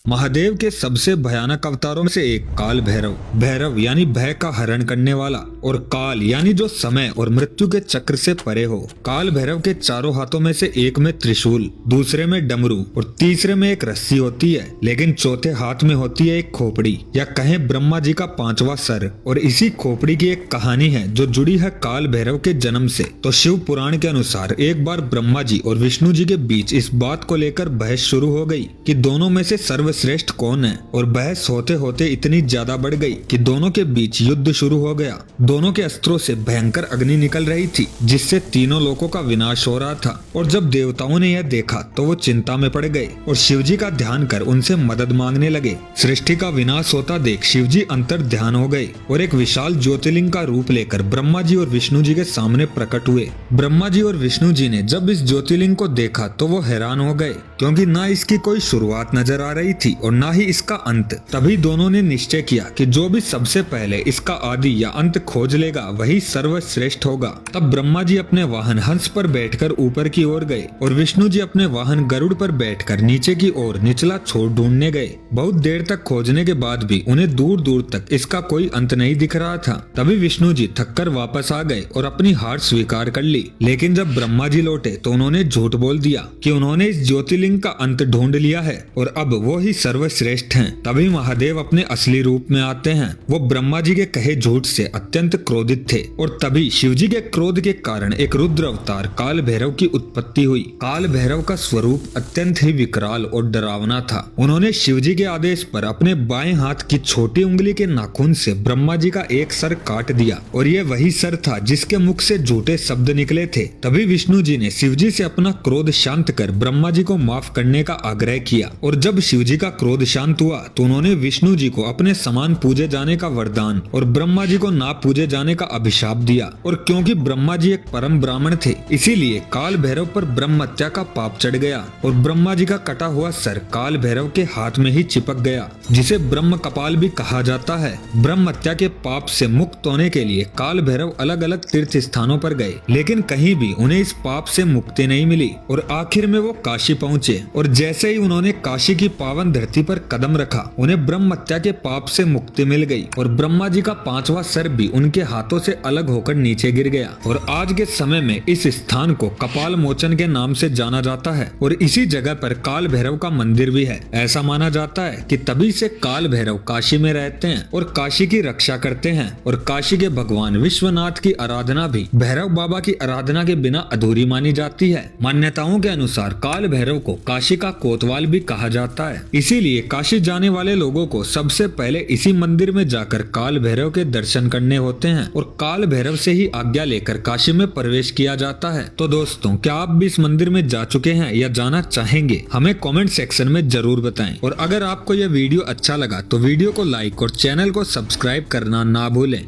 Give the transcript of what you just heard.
महादेव के सबसे भयानक अवतारों में से एक काल भैरव। भैरव यानी भय का हरण करने वाला, और काल यानी जो समय और मृत्यु के चक्र से परे हो। काल भैरव के चारों हाथों में से एक में त्रिशूल, दूसरे में डमरू और तीसरे में एक रस्सी होती है, लेकिन चौथे हाथ में होती है एक खोपड़ी, या कहें ब्रह्मा जी का पांचवा सर। और इसी खोपड़ी की एक कहानी है जो जुड़ी है काल भैरव के जन्म से। तो शिव पुराण के अनुसार एक बार ब्रह्मा जी और विष्णु जी के बीच इस बात को लेकर बहस शुरू हो गई कि दोनों में से सर्वश्रेष्ठ कौन है। और बहस होते होते इतनी ज्यादा बढ़ गई कि दोनों के बीच युद्ध शुरू हो गया। दोनों के अस्त्रों से भयंकर अग्नि निकल रही थी, जिससे तीनों लोगों का विनाश हो रहा था। और जब देवताओं ने यह देखा तो वो चिंता में पड़ गए और शिव जी का ध्यान कर उनसे मदद मांगने लगे। सृष्टि का विनाश होता देख शिव जी अंतर ध्यान हो गए और एक विशाल ज्योतिर्लिंग का रूप लेकर ब्रह्मा जी और विष्णु जी के सामने प्रकट हुए। ब्रह्मा जी और विष्णु जी ने जब इस ज्योतिर्लिंग को देखा तो वो हैरान हो गए, क्योंकि ना इसकी कोई शुरुआत नजर आ रही थी और ना ही इसका अंत। तभी दोनों ने निश्चय किया कि जो भी सबसे पहले इसका आदि या अंत खोज लेगा वही सर्वश्रेष्ठ होगा। तब ब्रह्मा जी अपने वाहन हंस पर बैठकर ऊपर की ओर गए और विष्णु जी अपने वाहन गरुड़ पर बैठकर नीचे की ओर निचला छोर ढूंढने गए। बहुत देर तक खोजने के बाद भी उन्हें दूर दूर तक इसका कोई अंत नहीं दिख रहा था। तभी विष्णु जी थककर वापस आ गए और अपनी हार स्वीकार कर ली। लेकिन जब ब्रह्मा जी लौटे तो उन्होंने झूठ बोल दिया कि उन्होंने इस ज्योतिर्लिंग का अंत ढूंढ लिया है और अब वो ही सर्वश्रेष्ठ हैं। तभी महादेव अपने असली रूप में आते हैं। वो ब्रह्मा जी के कहे झूठ से अत्यंत क्रोधित थे और तभी शिव जी के क्रोध के कारण एक रुद्र अवतार काल भैरव की उत्पत्ति हुई। काल भैरव का स्वरूप अत्यंत ही विकराल और डरावना था। उन्होंने शिव जी के आदेश पर अपने बाएं हाथ की छोटी उंगली के नाखून से ब्रह्मा जी का एक सर काट दिया और ये वही सर था जिसके मुख से झूठे शब्द निकले थे। तभी विष्णु जी ने शिव जी से अपना क्रोध शांत कर ब्रह्मा जी को माफ करने का आग्रह किया। और जब शिव जी का क्रोध शांत हुआ तो उन्होंने विष्णु जी को अपने समान पूजे जाने का वरदान और ब्रह्मा जी को ना पूजे जाने का अभिशाप दिया। और क्योंकि ब्रह्मा जी एक परम ब्राह्मण थे, इसीलिए काल भैरव पर ब्रह्म हत्या का पाप चढ़ गया और ब्रह्मा जी का कटा हुआ सर काल भैरव के हाथ में ही चिपक गया, जिसे ब्रह्म कपाल भी कहा जाता है। ब्रह्म हत्या के पाप से मुक्त होने के लिए काल भैरव अलग अलग तीर्थ स्थानों पर गए, लेकिन कहीं भी उन्हें इस पाप से मुक्ति नहीं मिली। और आखिर में वो काशी पहुँचे और जैसे ही उन्होंने काशी की पावन धरती पर कदम रखा, उन्हें ब्रह्म हत्या के पाप से मुक्ति मिल गई और ब्रह्मा जी का पांचवा सर भी उनके हाथों से अलग होकर नीचे गिर गया। और आज के समय में इस स्थान को कपाल मोचन के नाम से जाना जाता है और इसी जगह पर काल भैरव का मंदिर भी है। ऐसा माना जाता है कि तभी से काल भैरव काशी में रहते हैं और काशी की रक्षा करते हैं। और काशी के भगवान विश्वनाथ की आराधना भी भैरव बाबा की आराधना के बिना अधूरी मानी जाती है। मान्यताओं के अनुसार काल भैरव को काशी का कोतवाल भी कहा जाता है। इसीलिए काशी जाने वाले लोगों को सबसे पहले इसी मंदिर में जाकर काल भैरव के दर्शन करने होते हैं और काल भैरव से ही आज्ञा लेकर काशी में प्रवेश किया जाता है। तो दोस्तों, क्या आप भी इस मंदिर में जा चुके हैं या जाना चाहेंगे? हमें कमेंट सेक्शन में जरूर बताएं। और अगर आपको यह वीडियो अच्छा लगा तो वीडियो को लाइक और चैनल को सब्सक्राइब करना ना भूलें।